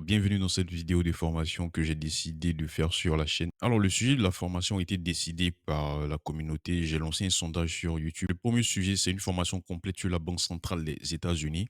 Bienvenue dans cette vidéo de formation que j'ai décidé de faire sur la chaîne. Alors, le sujet de la formation a été décidé par la communauté. J'ai lancé un sondage sur YouTube. Le premier sujet, c'est une formation complète sur la Banque centrale des États-Unis.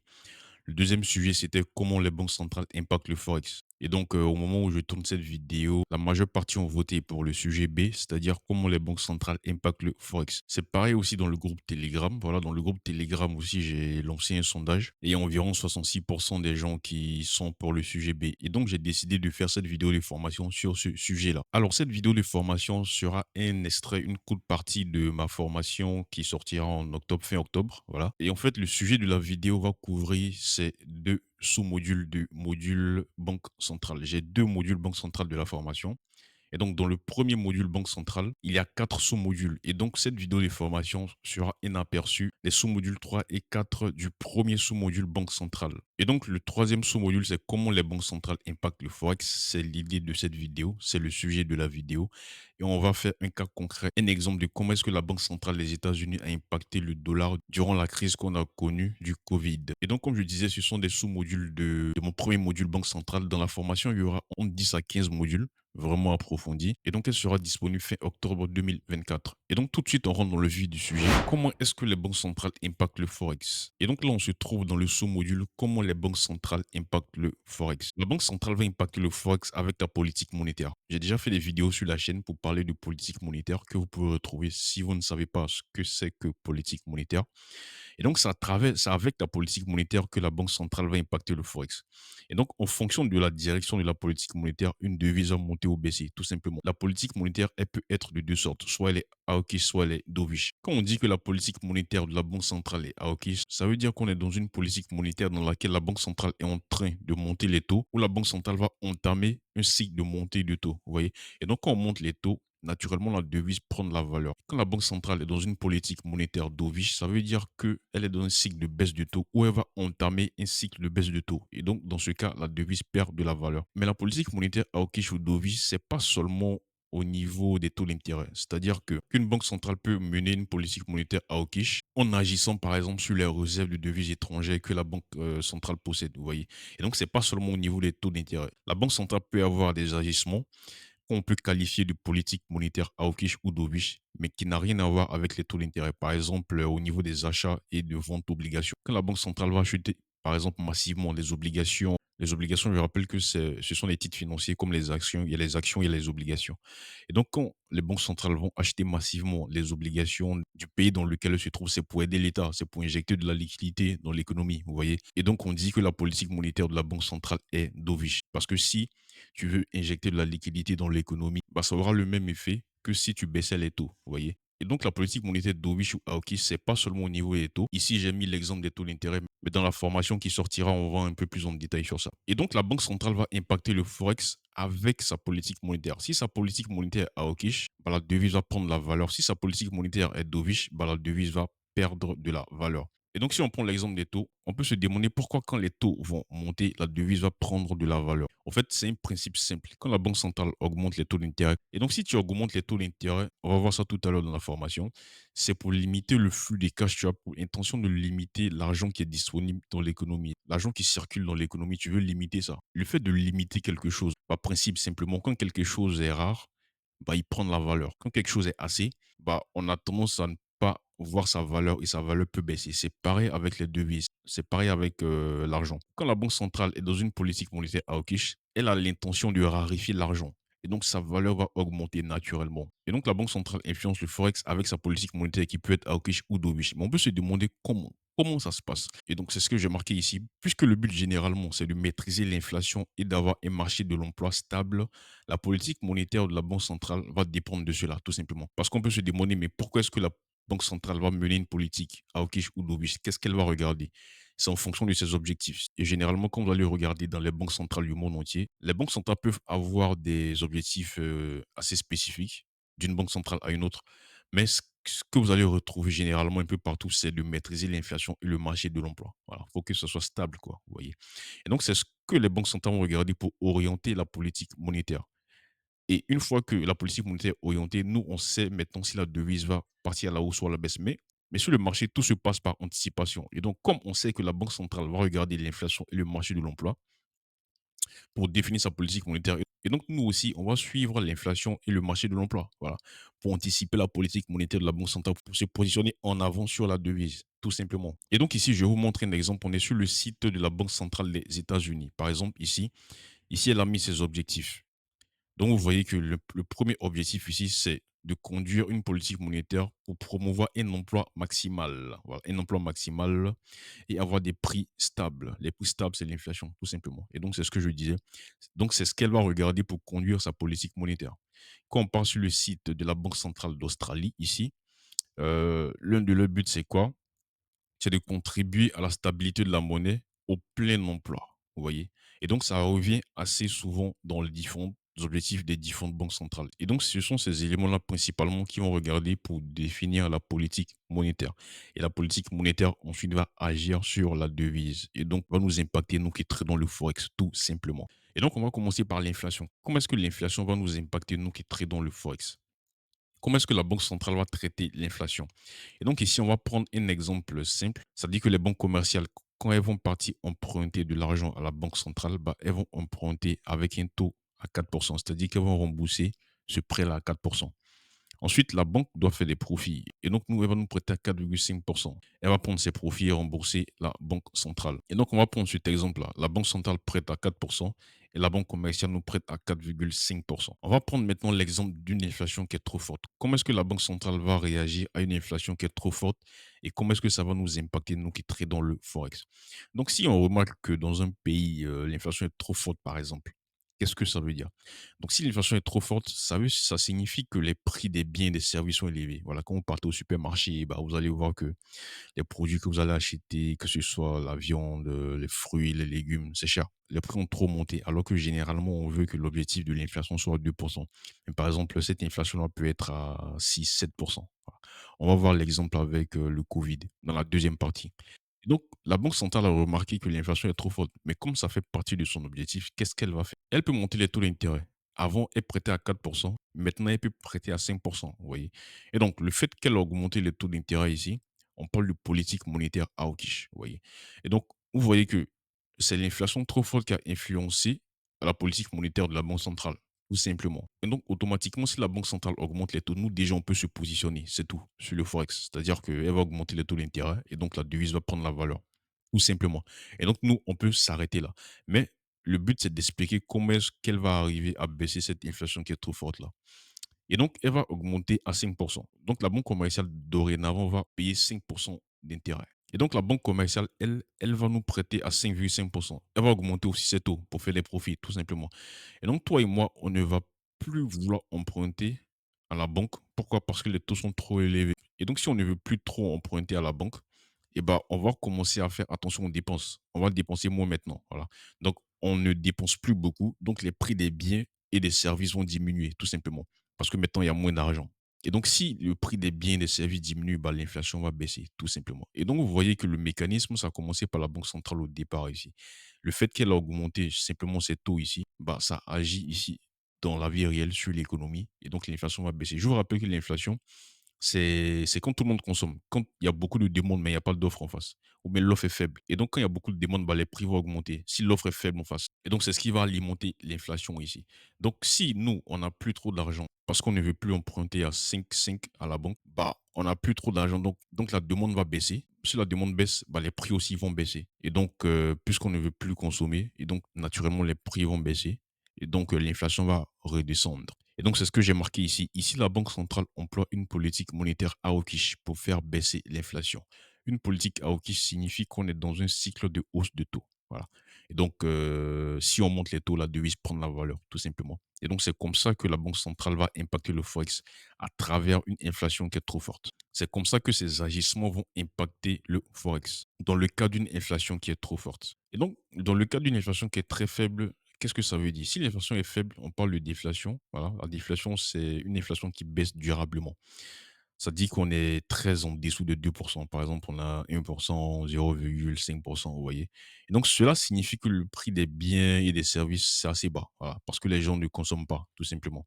Le deuxième sujet, c'était comment les banques centrales impactent le Forex. Et donc, au moment où je tourne cette vidéo, la majeure partie ont voté pour le sujet B, c'est-à-dire comment les banques centrales impactent le Forex. C'est pareil aussi dans le groupe Telegram. Voilà, dans le groupe Telegram aussi, j'ai lancé un sondage et il y a environ 66% des gens qui sont pour le sujet B. Et donc, j'ai décidé de faire cette vidéo de formation sur ce sujet-là. Alors, cette vidéo de formation sera un extrait, une courte partie de ma formation qui sortira en octobre, fin octobre. Voilà. Et en fait, le sujet de la vidéo va couvrir ces deux sous-modules du module banque centrale. J'ai deux modules banque centrale de la formation. Et donc, dans le premier module banque centrale, il y a quatre sous-modules. Et donc, cette vidéo de formation sera un aperçu des sous-modules 3 et 4 du premier sous-module banque centrale. Et donc, le troisième sous-module, c'est comment les banques centrales impactent le Forex. C'est l'idée de cette vidéo. C'est le sujet de la vidéo. Et on va faire un cas concret, un exemple de comment est-ce que la Banque centrale des États-Unis a impacté le dollar durant la crise qu'on a connue du Covid. Et donc, comme je disais, ce sont des sous-modules de mon premier module banque centrale. Dans la formation, il y aura entre 10 à 15 modules vraiment approfondie. Et donc, elle sera disponible fin octobre 2024. Et donc, tout de suite, on rentre dans le vif du sujet. Comment est-ce que les banques centrales impactent le Forex? Et donc là, on se trouve dans le sous-module comment les banques centrales impactent le Forex. La banque centrale va impacter le Forex avec la politique monétaire. J'ai déjà fait des vidéos sur la chaîne pour parler de politique monétaire que vous pouvez retrouver si vous ne savez pas ce que c'est que politique monétaire. Et donc, c'est avec la politique monétaire que la Banque centrale va impacter le Forex. Et donc, en fonction de la direction de la politique monétaire, une devise va monter ou baisser, tout simplement. La politique monétaire, elle peut être de deux sortes. Soit elle est hawkish, soit elle est dovish. Quand on dit que la politique monétaire de la Banque centrale est hawkish, ça veut dire qu'on est dans une politique monétaire dans laquelle la Banque centrale est en train de monter les taux, ou la Banque centrale va entamer un cycle de montée de taux. Vous voyez? Et donc, quand on monte les taux, naturellement, la devise prend de la valeur. Quand la Banque centrale est dans une politique monétaire dovish, ça veut dire qu'elle est dans un cycle de baisse de taux ou elle va entamer un cycle de baisse de taux. Et donc, dans ce cas, la devise perd de la valeur. Mais la politique monétaire hawkish ou dovish, c'est pas seulement au niveau des taux d'intérêt. C'est-à-dire que qu'une banque centrale peut mener une politique monétaire hawkish en agissant par exemple sur les réserves de devises étrangères que la banque centrale possède, vous voyez. Et donc c'est pas seulement au niveau des taux d'intérêt. La banque centrale peut avoir des agissements qu'on peut qualifier de politique monétaire hawkish ou dovish, mais qui n'a rien à voir avec les taux d'intérêt. Par exemple, au niveau des achats et de ventes d'obligations. Quand la Banque centrale va acheter, par exemple, massivement les obligations, je rappelle que ce sont des titres financiers comme les actions, il y a les actions, il y a les obligations. Et donc, quand les banques centrales vont acheter massivement les obligations du pays dans lequel elles se trouvent, c'est pour aider l'État, c'est pour injecter de la liquidité dans l'économie, vous voyez. Et donc, on dit que la politique monétaire de la Banque centrale est dovish. Parce que si tu veux injecter de la liquidité dans l'économie, bah, ça aura le même effet que si tu baissais les taux, vous voyez. Et donc, la politique monétaire dovish ou hawkish, c'est pas seulement au niveau des taux. Ici, j'ai mis l'exemple des taux d'intérêt, mais dans la formation qui sortira, on va un peu plus en détail sur ça. Et donc, la Banque centrale va impacter le Forex avec sa politique monétaire. Si sa politique monétaire est hawkish, bah, la devise va prendre de la valeur. Si sa politique monétaire est dovish, bah, la devise va perdre de la valeur. Et donc, si on prend l'exemple des taux, on peut se demander pourquoi quand les taux vont monter, la devise va prendre de la valeur. En fait, c'est un principe simple. Quand la Banque centrale augmente les taux d'intérêt, et donc si tu augmentes les taux d'intérêt, on va voir ça tout à l'heure dans la formation, c'est pour limiter le flux des cash, tu as pour intention de limiter l'argent qui est disponible dans l'économie. L'argent qui circule dans l'économie, tu veux limiter ça. Le fait de limiter quelque chose, par principe simplement, quand quelque chose est rare, bah, il prend de la valeur. Quand quelque chose est assez, bah, on a tendance à ne pas voir sa valeur et sa valeur peut baisser. C'est pareil avec les devises. C'est pareil avec l'argent. Quand la Banque centrale est dans une politique monétaire hawkish, elle a l'intention de raréfier l'argent. Et donc, sa valeur va augmenter naturellement. Et donc, la Banque centrale influence le Forex avec sa politique monétaire qui peut être hawkish ou dovish. Mais on peut se demander comment. Comment ça se passe? Et donc, c'est ce que j'ai marqué ici. Puisque le but, généralement, c'est de maîtriser l'inflation et d'avoir un marché de l'emploi stable, la politique monétaire de la Banque centrale va dépendre de cela, tout simplement. Parce qu'on peut se demander, mais pourquoi est-ce que la Banque centrale va mener une politique hawkish ou dovish? Qu'est-ce qu'elle va regarder? C'est en fonction de ses objectifs. Et généralement, quand on va le regarder dans les banques centrales du monde entier, les banques centrales peuvent avoir des objectifs assez spécifiques d'une banque centrale à une autre. Mais ce que vous allez retrouver généralement un peu partout, c'est de maîtriser l'inflation et le marché de l'emploi. Voilà, il faut que ce soit stable, quoi, vous voyez. Et donc, c'est ce que les banques centrales vont regarder pour orienter la politique monétaire. Et une fois que la politique monétaire est orientée, nous, on sait maintenant si la devise va partir à la hausse ou à la baisse. Mais sur le marché, tout se passe par anticipation. Et donc, comme on sait que la Banque centrale va regarder l'inflation et le marché de l'emploi, pour définir sa politique monétaire. Et donc, nous aussi, on va suivre l'inflation et le marché de l'emploi, voilà, pour anticiper la politique monétaire de la Banque centrale, pour se positionner en avant sur la devise, tout simplement. Et donc, ici, je vais vous montrer un exemple. On est sur le site de la Banque centrale des États-Unis. Par exemple, ici, elle a mis ses objectifs. Donc, vous voyez que le premier objectif ici, c'est de conduire une politique monétaire pour promouvoir un emploi maximal. Voilà, un emploi maximal et avoir des prix stables. Les prix stables, c'est l'inflation, tout simplement. Et donc, c'est ce que je disais. Donc, c'est ce qu'elle va regarder pour conduire sa politique monétaire. Quand on part sur le site de la Banque centrale d'Australie, ici, l'un de leurs buts, c'est quoi? C'est de contribuer à la stabilité de la monnaie au plein emploi. Vous voyez? Et donc, ça revient assez souvent dans les différents objectifs des différentes banques centrales. Et donc, ce sont ces éléments-là principalement qui vont regarder pour définir la politique monétaire. Et la politique monétaire, ensuite, va agir sur la devise. Et donc, va nous impacter, nous qui tradons le Forex, tout simplement. Et donc, on va commencer par l'inflation. Comment est-ce que l'inflation va nous impacter, nous qui tradons le Forex? Comment est-ce que la Banque centrale va traiter l'inflation? Et donc ici, on va prendre un exemple simple. Ça dit que les banques commerciales, quand elles vont partir emprunter de l'argent à la Banque centrale, bah, elles vont emprunter avec un taux à 4%. C'est-à-dire qu'elles vont rembourser ce prêt-là à 4%. Ensuite, la banque doit faire des profits. Et donc, nous, elle va nous prêter à 4,5%. Elle va prendre ses profits et rembourser la banque centrale. Et donc, on va prendre cet exemple-là. La banque centrale prête à 4% et la banque commerciale nous prête à 4,5%. On va prendre maintenant l'exemple d'une inflation qui est trop forte. Comment est-ce que la banque centrale va réagir à une inflation qui est trop forte et comment est-ce que ça va nous impacter, nous qui tradons le Forex? Donc, si on remarque que dans un pays, l'inflation est trop forte, par exemple, qu'est-ce que ça veut dire? Donc, si l'inflation est trop forte, ça signifie que les prix des biens et des services sont élevés. Voilà, quand vous partez au supermarché, bah, vous allez voir que les produits que vous allez acheter, que ce soit la viande, les fruits, les légumes, c'est cher. Les prix ont trop monté, alors que généralement, on veut que l'objectif de l'inflation soit à 2%. Mais par exemple, cette inflation-là peut être à 6-7%. Voilà. On va voir l'exemple avec le Covid dans la deuxième partie. Et donc, la Banque centrale a remarqué que l'inflation est trop forte. Mais comme ça fait partie de son objectif, qu'est-ce qu'elle va faire? Elle peut monter les taux d'intérêt. Avant, elle prêtait à 4%. Maintenant, elle peut prêter à 5%. Vous voyez? Et donc, le fait qu'elle a augmenté les taux d'intérêt ici, on parle de politique monétaire hawkish. Vous voyez? Et donc, vous voyez que c'est l'inflation trop forte qui a influencé la politique monétaire de la Banque centrale, tout simplement. Et donc, automatiquement, si la Banque centrale augmente les taux, nous, déjà, on peut se positionner, c'est tout, sur le Forex. C'est-à-dire qu'elle va augmenter les taux d'intérêt et donc la devise va prendre la valeur, tout simplement. Et donc, nous, on peut s'arrêter là. Mais le but, c'est d'expliquer comment est-ce qu'elle va arriver à baisser cette inflation qui est trop forte là. Et donc, elle va augmenter à 5%. Donc, la banque commerciale, dorénavant, va payer 5% d'intérêt. Et donc, la banque commerciale, elle va nous prêter à 5,5%. Elle va augmenter aussi ses taux pour faire des profits, tout simplement. Et donc, toi et moi, on ne va plus vouloir emprunter à la banque. Pourquoi? Parce que les taux sont trop élevés. Et donc, si on ne veut plus trop emprunter à la banque, eh ben, on va commencer à faire attention aux dépenses. On va dépenser moins maintenant. Voilà. Donc, on ne dépense plus beaucoup. Donc, les prix des biens et des services vont diminuer, tout simplement. Parce que maintenant, il y a moins d'argent. Et donc, si le prix des biens et des services diminue, bah, l'inflation va baisser, tout simplement. Et donc, vous voyez que le mécanisme, ça a commencé par la Banque centrale au départ ici. Le fait qu'elle a augmenté simplement ses taux ici, bah, ça agit ici dans la vie réelle sur l'économie. Et donc, l'inflation va baisser. Je vous rappelle que l'inflation, c'est quand tout le monde consomme. Quand il y a beaucoup de demandes, mais il y a pas d'offre en face. Ou bien l'offre est faible. Et donc, quand il y a beaucoup de demandes, bah, les prix vont augmenter. Si l'offre est faible en face. Et donc, c'est ce qui va alimenter l'inflation ici. Donc, si nous, on n'a plus trop d'argent parce qu'on ne veut plus emprunter à 5,5 à la banque, bah, on n'a plus trop d'argent. Donc, la demande va baisser. Si la demande baisse, bah, les prix aussi vont baisser. Et donc, puisqu'on ne veut plus consommer, et donc, naturellement, les prix vont baisser. Et donc, l'inflation va redescendre. Et donc, c'est ce que j'ai marqué ici. Ici, la Banque centrale emploie une politique monétaire hawkish pour faire baisser l'inflation. Une politique hawkish signifie qu'on est dans un cycle de hausse de taux. Voilà. Et donc, si on monte les taux, la devise prend la valeur, tout simplement. Et donc, c'est comme ça que la Banque centrale va impacter le Forex à travers une inflation qui est trop forte. C'est comme ça que ces agissements vont impacter le Forex dans le cas d'une inflation qui est trop forte. Et donc, dans le cas d'une inflation qui est très faible, qu'est-ce que ça veut dire? Si l'inflation est faible, on parle de déflation. Voilà, la déflation, c'est une inflation qui baisse durablement. Ça dit qu'on est très en dessous de 2%. Par exemple, on a 1%, 0,5%, vous voyez. Et donc, cela signifie que le prix des biens et des services, c'est assez bas. Voilà, parce que les gens ne consomment pas, tout simplement.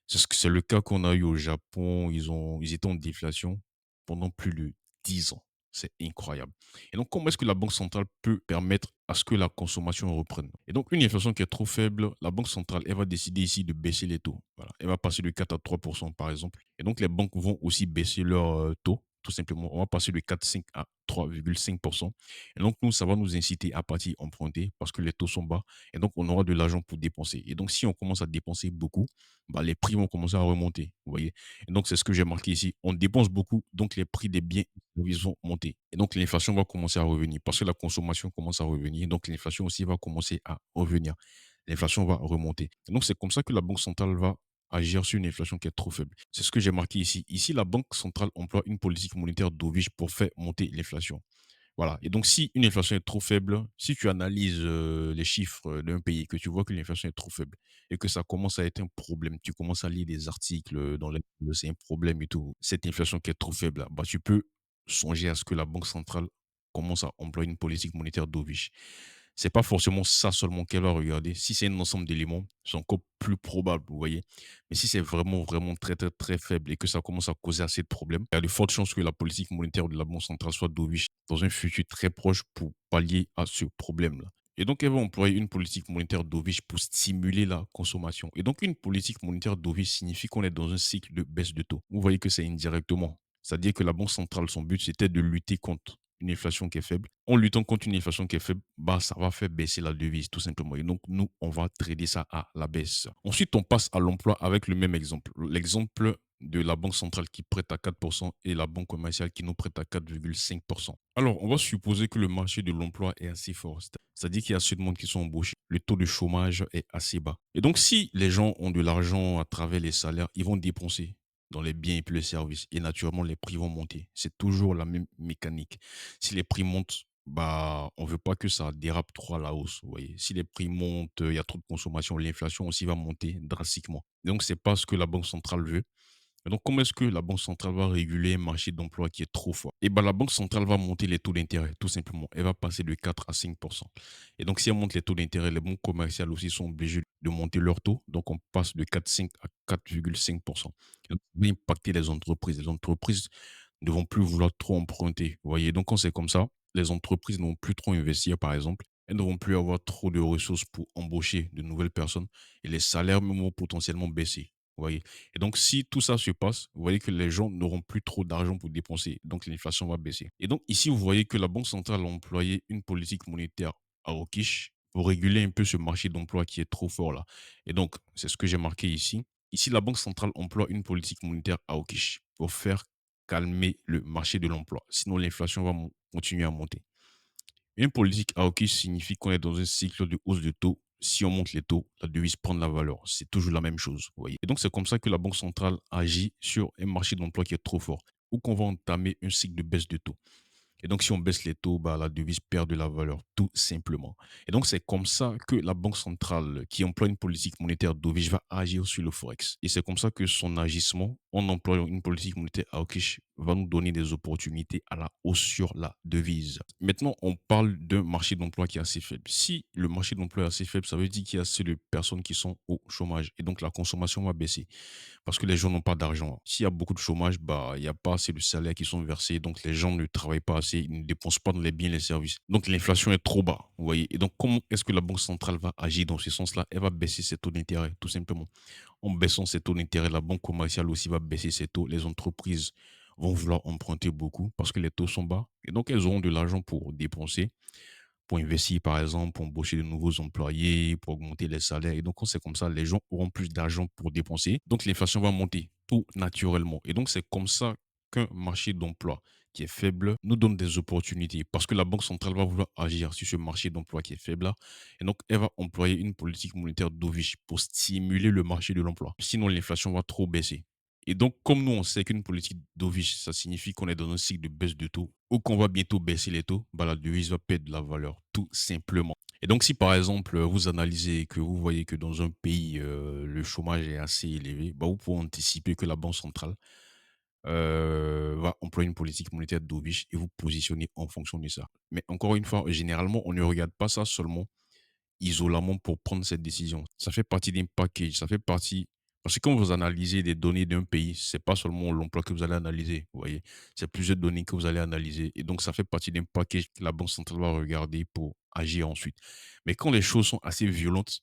C'est le cas qu'on a eu au Japon. Ils étaient en déflation pendant plus de 10 ans. C'est incroyable. Et donc, comment est-ce que la Banque centrale peut permettre à ce que la consommation reprenne? Et donc, une inflation qui est trop faible, la Banque centrale, elle va décider ici de baisser les taux. Voilà. Elle va passer de 4 à 3 par exemple. Et donc, les banques vont aussi baisser leurs taux, tout simplement. On va passer de 4,5 à 3,5. Et donc, nous, ça va nous inciter à partir emprunter parce que les taux sont bas. Et donc, on aura de l'argent pour dépenser. Et donc, si on commence à dépenser beaucoup, bah, les prix vont commencer à remonter. Vous voyez? Et donc, c'est ce que j'ai marqué ici. On dépense beaucoup, donc les prix des biens ils vont monter. Et donc, l'inflation va commencer à revenir parce que la consommation commence à revenir. Donc, l'inflation aussi va commencer à revenir. L'inflation va remonter. Et donc, c'est comme ça que la Banque centrale va agir sur une inflation qui est trop faible. C'est ce que j'ai marqué ici. Ici, la Banque centrale emploie une politique monétaire dovish pour faire monter l'inflation. Voilà. Et donc, si une inflation est trop faible, si tu analyses les chiffres d'un pays, que tu vois que l'inflation est trop faible et que ça commence à être un problème, tu commences à lire des articles dans lesquels c'est un problème et tout, cette inflation qui est trop faible, là, bah, tu peux songer à ce que la Banque centrale commence à employer une politique monétaire dovish. C'est pas forcément ça seulement qu'elle va regarder. Si c'est un ensemble d'éléments, c'est encore plus probable, vous voyez. Mais si c'est vraiment, vraiment très, très, très faible et que ça commence à causer assez de problèmes, il y a de fortes chances que la politique monétaire de la Banque centrale soit dovish dans un futur très proche pour pallier à ce problème-là. Et donc, elle va employer une politique monétaire dovish pour stimuler la consommation. Et donc, une politique monétaire dovish signifie qu'on est dans un cycle de baisse de taux. Vous voyez que c'est indirectement. C'est-à-dire que la Banque centrale, son but, c'était de lutter contre une inflation qui est faible. En luttant contre une inflation qui est faible, bah, ça va faire baisser la devise, tout simplement. Et donc, nous, on va trader ça à la baisse. Ensuite, on passe à l'emploi avec le même exemple. L'exemple de la banque centrale qui prête à 4% et la banque commerciale qui nous prête à 4,5%. Alors, on va supposer que le marché de l'emploi est assez fort. C'est-à-dire qu'il y a assez de monde qui sont embauchés. Le taux de chômage est assez bas. Et donc, si les gens ont de l'argent à travers les salaires, ils vont dépenser dans les biens et puis les services. Et naturellement, les prix vont monter. C'est toujours la même mécanique. Si les prix montent, bah, on veut pas que ça dérape trop à la hausse. Vous voyez. Si les prix montent, il y a trop de consommation, l'inflation aussi va monter drastiquement. Donc, c'est pas ce que la Banque centrale veut. Et donc, comment est-ce que la Banque centrale va réguler un marché d'emploi qui est trop fort? Et ben, la Banque centrale va monter les taux d'intérêt, tout simplement. Elle va passer de 4 à 5%. Et donc, si elle monte les taux d'intérêt, les banques commerciales aussi sont obligées de monter leurs taux. Donc, on passe de 4,5 à 4,5%. Et donc, ça va impacter les entreprises. Les entreprises ne vont plus vouloir trop emprunter. Vous voyez, donc quand c'est comme ça, les entreprises ne vont plus trop investir, par exemple. Elles ne vont plus avoir trop de ressources pour embaucher de nouvelles personnes et les salaires même vont potentiellement baisser. Vous voyez. Et donc, si tout ça se passe, vous voyez que les gens n'auront plus trop d'argent pour dépenser. Donc, l'inflation va baisser. Et donc, ici, vous voyez que la Banque centrale a employé une politique monétaire à hawkish pour réguler un peu ce marché d'emploi qui est trop fort là. Et donc, c'est ce que j'ai marqué ici. Ici, la Banque centrale emploie une politique monétaire à hawkish pour faire calmer le marché de l'emploi. Sinon, l'inflation va continuer à monter. Une politique hawkish signifie qu'on est dans un cycle de hausse de taux. Si on monte les taux, la devise prend de la valeur. C'est toujours la même chose, vous voyez. Et donc, c'est comme ça que la Banque centrale agit sur un marché d'emploi qui est trop fort, ou qu'on va entamer un cycle de baisse de taux. Et donc, si on baisse les taux, bah, la devise perd de la valeur, tout simplement. Et donc, c'est comme ça que la Banque centrale, qui emploie une politique monétaire dovish, va agir sur le Forex. Et c'est comme ça que son agissement, en employant une politique monétaire hawkish, va nous donner des opportunités à la hausse sur la devise. Maintenant, on parle d'un marché d'emploi qui est assez faible. Si le marché d'emploi est assez faible, ça veut dire qu'il y a assez de personnes qui sont au chômage. Et donc, la consommation va baisser parce que les gens n'ont pas d'argent. S'il y a beaucoup de chômage, bah, il n'y a pas assez de salaires qui sont versés, donc les gens ne travaillent pas assez, ils ne dépensent pas dans les biens et les services. Donc l'inflation est trop bas, vous voyez. Et donc, comment est-ce que la Banque centrale va agir dans ce sens-là? Elle va baisser ses taux d'intérêt, tout simplement. En baissant ses taux d'intérêt, la banque commerciale aussi va baisser ses taux. Les entreprises vont vouloir emprunter beaucoup parce que les taux sont bas. Et donc, elles auront de l'argent pour dépenser, pour investir, par exemple, pour embaucher de nouveaux employés, pour augmenter les salaires. Et donc, quand c'est comme ça, les gens auront plus d'argent pour dépenser. Donc, l'inflation va monter tout naturellement. Et donc, c'est comme ça qu'un marché d'emploi qui est faible nous donne des opportunités parce que la Banque centrale va vouloir agir sur ce marché d'emploi qui est faible là. Et donc, elle va employer une politique monétaire dovish pour stimuler le marché de l'emploi. Sinon, l'inflation va trop baisser. Et donc, comme nous, on sait qu'une politique dovish, ça signifie qu'on est dans un cycle de baisse de taux ou qu'on va bientôt baisser les taux, bah, la devise va perdre de la valeur, tout simplement. Et donc, si par exemple, vous analysez et que vous voyez que dans un pays, le chômage est assez élevé, bah, vous pouvez anticiper que la Banque centrale va employer une politique monétaire dovish et vous positionner en fonction de ça. Mais encore une fois, généralement, on ne regarde pas ça seulement isolément pour prendre cette décision. Ça fait partie d'un package, ça fait partie Parce que quand vous analysez des données d'un pays, c'est pas seulement l'emploi que vous allez analyser, vous voyez? C'est plusieurs données que vous allez analyser et donc ça fait partie d'un package que la banque centrale va regarder pour agir ensuite. Mais quand les choses sont assez violentes,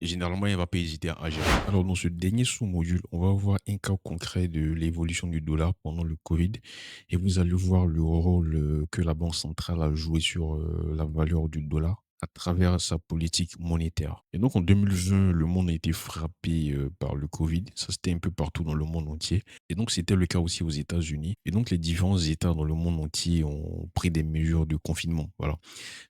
généralement, elle ne va pas hésiter à agir. Alors, dans ce dernier sous-module, on va voir un cas concret de l'évolution du dollar pendant le Covid et vous allez voir le rôle que la Banque centrale a joué sur la valeur du dollar à travers sa politique monétaire. Et donc, en 2020, le monde a été frappé par le Covid. Ça, c'était un peu partout dans le monde entier. Et donc, c'était le cas aussi aux États-Unis. Et donc, les différents États dans le monde entier ont pris des mesures de confinement. Voilà.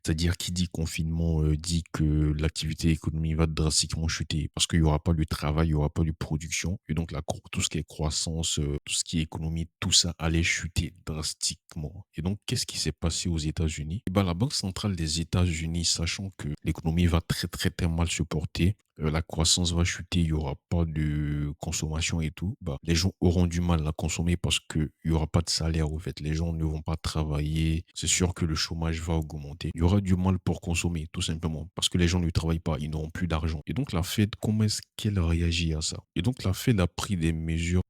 C'est-à-dire qui dit confinement dit que l'activité économique va drastiquement chuter parce qu'il y aura pas de travail, il y aura pas de production et donc tout ce qui est croissance, tout ce qui est économie, tout ça allait chuter drastiquement. Et donc qu'est-ce qui s'est passé aux États-Unis? Eh ben, la Banque centrale des États-Unis, sachant que l'économie va très très très mal se porter, la croissance va chuter, il y aura pas de consommation et tout, bah, les gens auront du mal à consommer parce que il y aura pas de salaire, au fait. Les gens ne vont pas travailler. C'est sûr que le chômage va augmenter. Il y aura du mal pour consommer, tout simplement, parce que les gens ne travaillent pas, ils n'auront plus d'argent. Et donc, la Fed, comment est-ce qu'elle réagit à ça? Et donc, la Fed a pris des mesures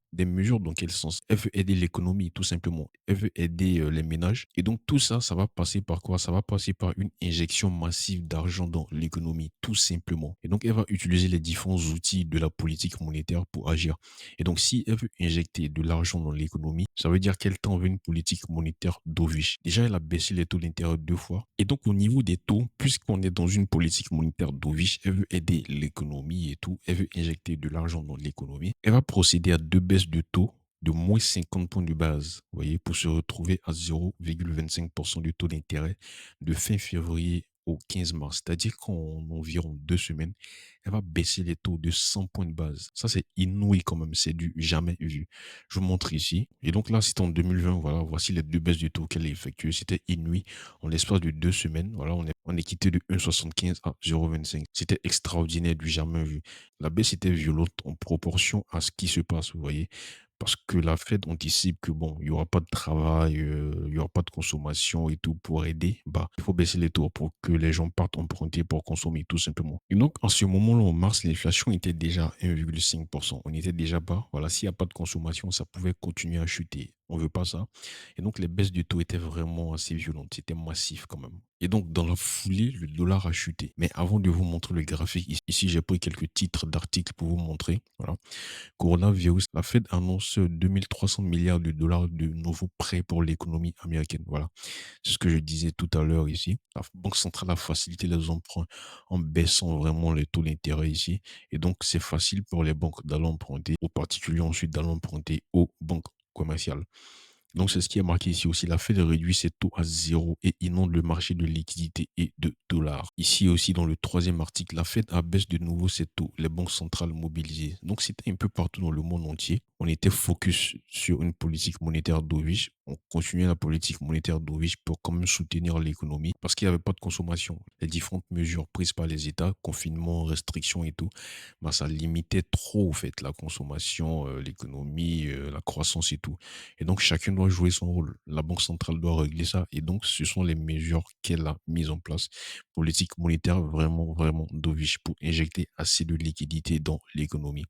dans quel sens? Elle veut aider l'économie, tout simplement. Elle veut aider les ménages. Et donc, tout ça, ça va passer par quoi? Ça va passer par une injection massive d'argent dans l'économie, tout simplement. Et donc, elle va utiliser les différents outils de la politique monétaire pour agir. Et donc, si elle veut injecter de l'argent dans l'économie, ça veut dire qu'elle tend vers une politique monétaire dovish. Déjà, elle a baissé les taux d'intérêt 2 fois. Et donc, au niveau des taux, puisqu'on est dans une politique monétaire dovish, elle veut aider l'économie et tout. Elle veut injecter de l'argent dans l'économie. Elle va procéder à 2 baisses de taux de moins 50 points de base, vous voyez, pour se retrouver à 0,25% du taux d'intérêt de fin février au 15 mars. C'est-à-dire qu'en environ 2 semaines, elle va baisser les taux de 100 points de base. Ça, c'est inouï quand même. C'est du jamais vu. Je vous montre ici. Et donc là, c'était en 2020. Voilà, voici les 2 baisses de taux qu'elle a effectuées. C'était inouï. En l'espace de 2 semaines, voilà, on est quitté de 1,75 à 0,25. C'était extraordinaire, du jamais vu. La baisse était violente en proportion à ce qui se passe, vous voyez. Parce que la Fed anticipe que bon, il y aura pas de travail, il y aura pas de consommation et tout pour aider. Bah, il faut baisser les taux pour que les gens partent emprunter pour consommer, tout simplement. Et donc, en ce moment-là, en mars, l'inflation était déjà à 1,5%. On était déjà bas. Voilà, s'il n'y a pas de consommation, ça pouvait continuer à chuter. On veut pas ça. Et donc, les baisses du taux étaient vraiment assez violentes. C'était massif quand même. Et donc, dans la foulée, le dollar a chuté. Mais avant de vous montrer le graphique, ici, j'ai pris quelques titres d'articles pour vous montrer. Voilà. Coronavirus, la Fed annonce 2300 milliards de dollars de nouveaux prêts pour l'économie américaine. Voilà. C'est ce que je disais tout à l'heure ici. La Banque centrale a facilité les emprunts en baissant vraiment les taux d'intérêt ici. Et donc, c'est facile pour les banques d'aller emprunter, aux particuliers ensuite d'aller emprunter aux banques commerciales. Donc, c'est ce qui est marqué ici aussi. La Fed réduit ses taux à zéro et inonde le marché de liquidités et de dollars. Ici aussi, dans le troisième article, la Fed abaisse de nouveau ses taux, les banques centrales mobilisées. Donc, c'était un peu partout dans le monde entier. On était focus sur une politique monétaire dovish. On continuait la politique monétaire dovish pour quand même soutenir l'économie parce qu'il n'y avait pas de consommation. Les différentes mesures prises par les États, confinement, restrictions et tout, bah, ça limitait trop, en fait, la consommation, l'économie, la croissance et tout. Et donc, chacun doit jouer son rôle. La Banque centrale doit régler ça. Et donc, ce sont les mesures qu'elle a mises en place. Politique monétaire vraiment, vraiment dovish pour injecter assez de liquidités dans l'économie.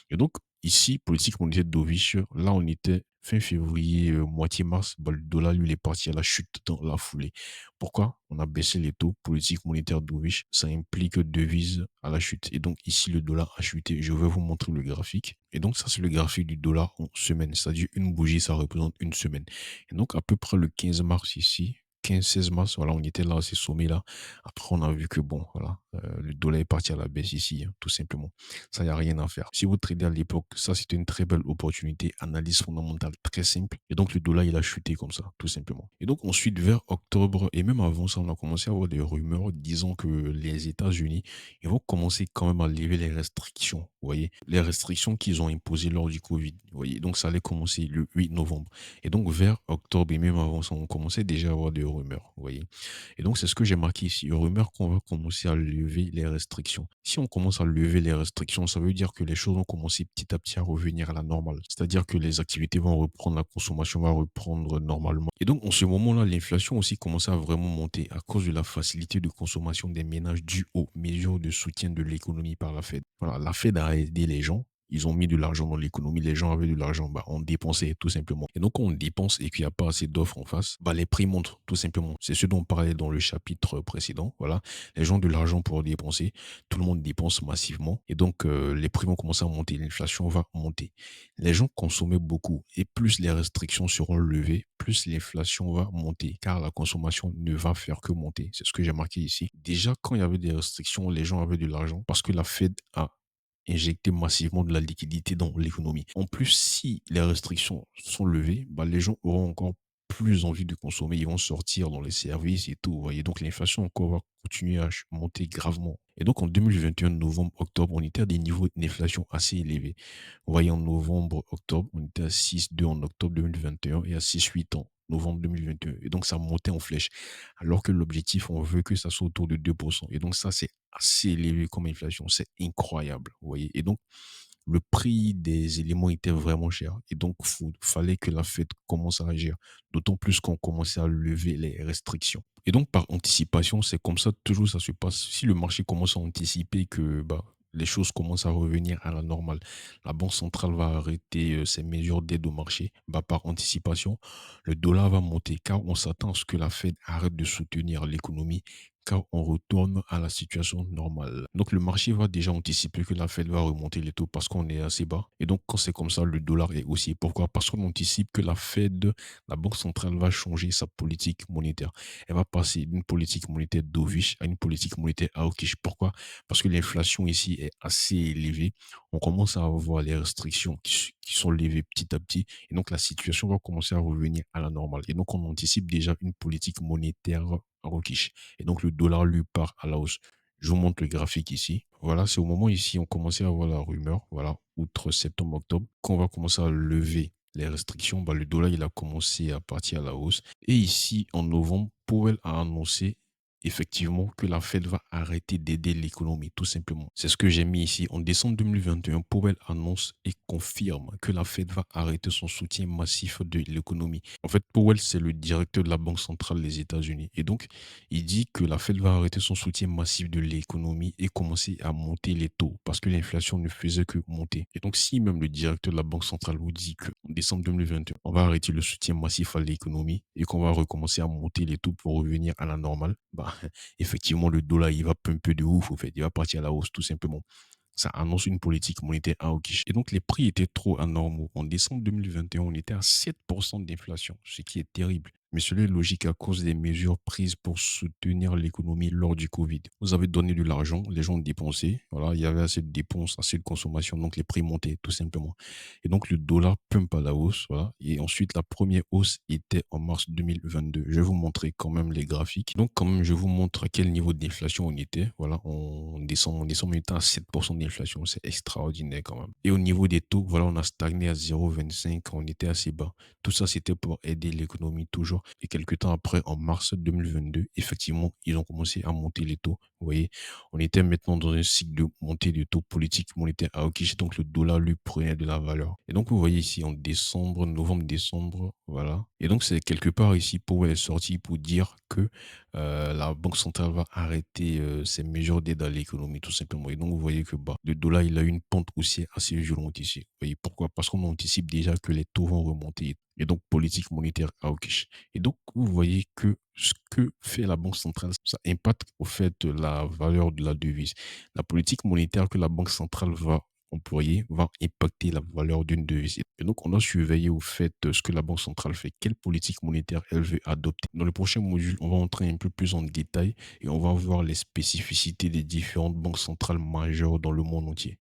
Et donc, ici, politique monétaire dovish, là, on était fin février, moitié mars, bah, le dollar, lui, il est parti à la chute dans la foulée. Pourquoi? On a baissé les taux. Politique monétaire dovish, ça implique devise à la chute. Et donc, ici, le dollar a chuté. Je vais vous montrer le graphique. Et donc, ça, c'est le graphique du dollar en semaine. C'est-à-dire, une bougie, ça représente une semaine. Et donc, à peu près le 15 mars ici, 15-16 mars, voilà, on était là à ces sommets-là. Après, on a vu que bon, voilà, le dollar est parti à la baisse ici, hein, tout simplement. Ça, il n'y a rien à faire. Si vous tradez à l'époque, ça, c'était une très belle opportunité. Analyse fondamentale très simple. Et donc, le dollar, il a chuté comme ça, tout simplement. Et donc, ensuite, vers octobre, et même avant ça, on a commencé à avoir des rumeurs disant que les États-Unis, ils vont commencer quand même à lever les restrictions. Vous voyez, les restrictions qu'ils ont imposées lors du Covid. Vous voyez, donc ça allait commencer le 8 novembre. Et donc, vers octobre et même avant ça, on commençait déjà à avoir des rumeurs. Vous voyez. Et donc, c'est ce que j'ai marqué ici. Rumeur qu'on va commencer à lever les restrictions. Si on commence à lever les restrictions, ça veut dire que les choses vont commencer petit à petit à revenir à la normale. C'est-à-dire que les activités vont reprendre, la consommation va reprendre normalement. Et donc, en ce moment-là, l'inflation aussi commence à vraiment monter à cause de la facilité de consommation des ménages due aux mesures de soutien de l'économie par la Fed. Voilà, la Fed a aidé les gens. ils ont mis de l'argent dans l'économie, les gens avaient de l'argent, bah, on dépensait tout simplement. Et donc, quand on dépense et qu'il n'y a pas assez d'offres en face, bah, les prix montent tout simplement. C'est ce dont on parlait dans le chapitre précédent. Voilà, les gens ont de l'argent pour dépenser, tout le monde dépense massivement et donc les prix vont commencer à monter, l'inflation va monter. Les gens consommaient beaucoup et plus les restrictions seront levées, plus l'inflation va monter car la consommation ne va faire que monter. C'est ce que j'ai marqué ici. Déjà, quand il y avait des restrictions, les gens avaient de l'argent parce que la Fed a injecté massivement de la liquidité dans l'économie. En plus, si les restrictions sont levées, bah, les gens auront encore plus envie de consommer, ils vont sortir dans les services et tout, vous voyez. Donc l'inflation encore va continuer à monter gravement. Et donc en 2021, novembre, octobre, on était à des niveaux d'inflation assez élevés. Vous voyez, en novembre, octobre, on était à 6,2 en octobre 2021 et à 6,8 en novembre 2022. Et donc ça montait en flèche. Alors que l'objectif, on veut que ça soit autour de 2%. Et donc ça, c'est assez élevé comme inflation. C'est incroyable, vous voyez. Et donc, le prix des éléments était vraiment cher. Et donc, il fallait que la Fed commence à agir. D'autant plus qu'on commençait à lever les restrictions. Et donc, par anticipation, c'est comme ça, toujours ça se passe. Si le marché commence à anticiper que bah, les choses commencent à revenir à la normale, la Banque centrale va arrêter ses mesures d'aide au marché, bah, par anticipation, le dollar va monter car on s'attend à ce que la Fed arrête de soutenir l'économie car on retourne à la situation normale. Donc le marché va déjà anticiper que la Fed va remonter les taux parce qu'on est assez bas. Et donc quand c'est comme ça, le dollar est aussi. Pourquoi? Parce qu'on anticipe que la Fed, la Banque centrale, va changer sa politique monétaire. Elle va passer d'une politique monétaire dovish à une politique monétaire hawkish. Pourquoi? Parce que l'inflation ici est assez élevée. On commence à avoir les restrictions qui sont levées petit à petit. Et donc la situation va commencer à revenir à la normale. Et donc on anticipe déjà une politique monétaire hawkish. Et donc, le dollar, lui, part à la hausse. Je vous montre le graphique ici. Voilà, c'est au moment ici, on commençait à avoir la rumeur, voilà, outre septembre, octobre, quand on va commencer à lever les restrictions, bah, le dollar, il a commencé à partir à la hausse. Et ici, en novembre, Powell a annoncé effectivement que la Fed va arrêter d'aider l'économie, tout simplement. C'est ce que j'ai mis ici. En décembre 2021, Powell annonce et confirme que la Fed va arrêter son soutien massif de l'économie. En fait, Powell, c'est le directeur de la Banque centrale des États-Unis. Et donc, il dit que la Fed va arrêter son soutien massif de l'économie et commencer à monter les taux parce que l'inflation ne faisait que monter. Et donc, si même le directeur de la Banque centrale vous dit qu'en décembre 2021, on va arrêter le soutien massif à l'économie et qu'on va recommencer à monter les taux pour revenir à la normale, bah, effectivement, le dollar, il va pumper de ouf, en fait. Il va partir à la hausse, tout simplement. Ça annonce une politique monétaire hawkish. Et donc, les prix étaient trop anormaux. En décembre 2021, on était à 7% d'inflation, ce qui est terrible. Mais cela est logique à cause des mesures prises pour soutenir l'économie lors du Covid. Vous avez donné de l'argent, les gens ont dépensé. Voilà, il y avait assez de dépenses, assez de consommation, donc les prix montaient tout simplement. Et donc le dollar pump à la hausse. Voilà. Et ensuite, la première hausse était en mars 2022. Je vais vous montrer quand même les graphiques. Donc, quand même, je vous montre à quel niveau d'inflation on était. Voilà, on descend, on était à 7% d'inflation. C'est extraordinaire quand même. Et au niveau des taux, voilà, on a stagné à 0,25. On était assez bas. Tout ça, c'était pour aider l'économie toujours. Et quelques temps après, en mars 2022, effectivement, ils ont commencé à monter les taux. Vous voyez, on était maintenant dans un cycle de montée de taux politique monétaire à hawkish, donc le dollar lui prenait de la valeur. Et donc, vous voyez ici en décembre, novembre, décembre, voilà. Et donc, c'est quelque part ici, Powell est sorti pour dire que la Banque centrale va arrêter ses mesures d'aide à l'économie, tout simplement. Et donc, vous voyez que bah, le dollar, il a une pente haussière assez violente ici. Vous voyez pourquoi? Parce qu'on anticipe déjà que les taux vont remonter. Et donc, politique monétaire hawkish. Et donc, vous voyez que ce que fait la Banque centrale, ça impacte au fait la valeur de la devise. La politique monétaire que la Banque centrale va employer va impacter la valeur d'une devise. Et donc, on doit surveiller au fait ce que la Banque centrale fait, quelle politique monétaire elle veut adopter. Dans le prochain module, on va entrer un peu plus en détail et on va voir les spécificités des différentes banques centrales majeures dans le monde entier.